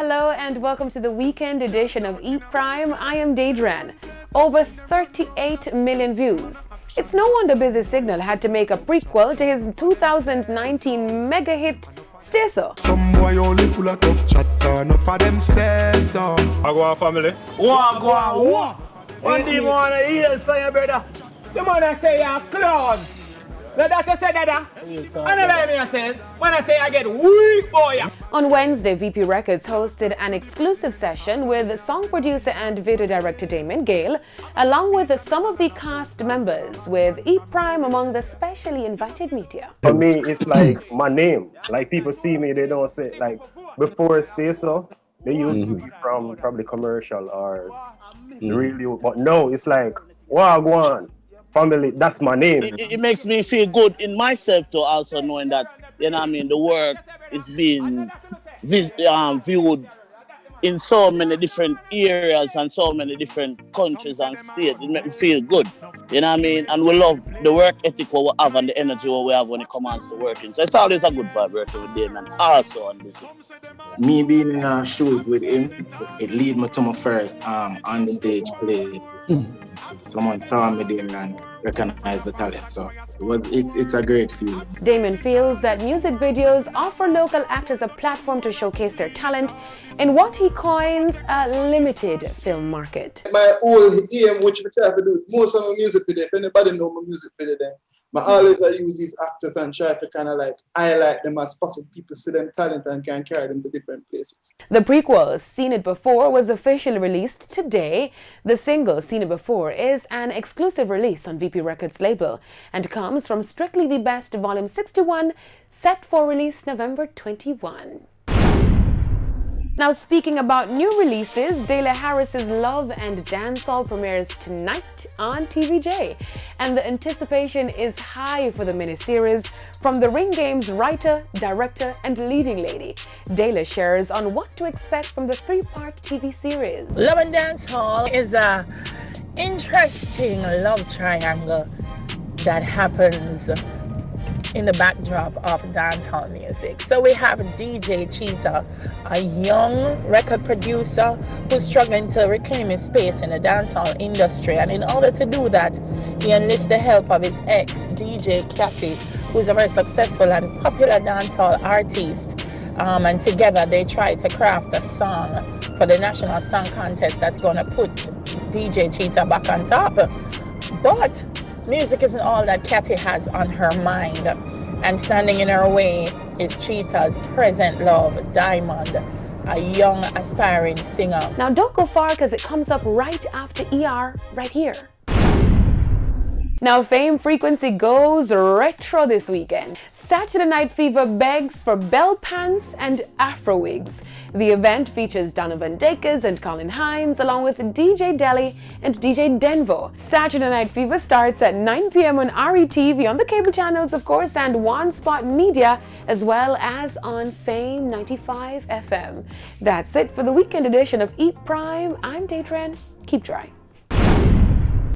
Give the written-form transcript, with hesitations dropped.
Hello and welcome to the weekend edition of Eat Prime. I am Daedran. Over 38 million views. It's no wonder Busy Signal had to make a prequel to his 2019 mega hit, Stay So. Some boy only full of tough chatter, enough of them stairs so. Wagwan family. Wagwan. One day wanna heal for your brother. The man say you're a clown. The doctor said that. I never hear me say when I say I get weak boy. On Wednesday, VP Records hosted an exclusive session with song producer and video director Damon Gale, along with some of the cast members, with Eat Prime among the specially invited media. For me, it's like my name. Like people see me, they don't say like before Stay So. They used to be from probably commercial or really, but no, it's like Wagwan family. That's my name. It makes me feel good in myself to also knowing that, you know what I mean, the work is being viewed in so many different areas and so many different countries and states. It makes me feel good, you know what I mean? And we love the work ethic what we have and the energy what we have when it comes to working. So it's always a good vibe working with Damon also on this. Me being in a shoot with him, it lead me to my first on stage play. Someone saw me there and recognized the talent, so it's a great feeling. Damon feels that music videos offer local actors a platform to showcase their talent in what he coins a limited film market. My whole aim, which I try to do, most of my music video, if anybody know my music video, then I always use these actors and try to kind of like highlight them as possible. People see them talent and can carry them to different places. The prequel, Seen It Before, was officially released today. The single, Seen It Before, is an exclusive release on VP Records label and comes from Strictly the Best Volume 61, set for release November 21. Now, speaking about new releases, Dela Harris's Love and Dancehall premieres tonight on TVJ. And the anticipation is high for the miniseries from the Ring Game's writer, director, and leading lady. Dela shares on what to expect from the three-part TV series. Love and Dancehall is a interesting love triangle that happens in the backdrop of dancehall music. So we have DJ Cheetah, a young record producer who's struggling to reclaim his space in the dancehall industry. And in order to do that, he enlists the help of his ex, DJ Cathy, who's a very successful and popular dancehall artist. And together they try to craft a song for the National Song Contest that's going to put DJ Cheetah back on top. But music isn't all that Cathy has on her mind, and standing in her way is Cheetah's present love, Diamond, a young aspiring singer. Now don't go far because it comes up right after ER right here. Now Fame Frequency goes retro this weekend. Saturday Night Fever begs for bell pants and afro wigs. The event features Donovan Dakes and Colin Hines, along with DJ Deli and DJ Denvo. Saturday Night Fever starts at 9 p.m. on RETV on the cable channels, of course, and One Spot Media, as well as on Fame 95 FM. That's it for the weekend edition of Eat Prime. I'm Daedran. Keep dry.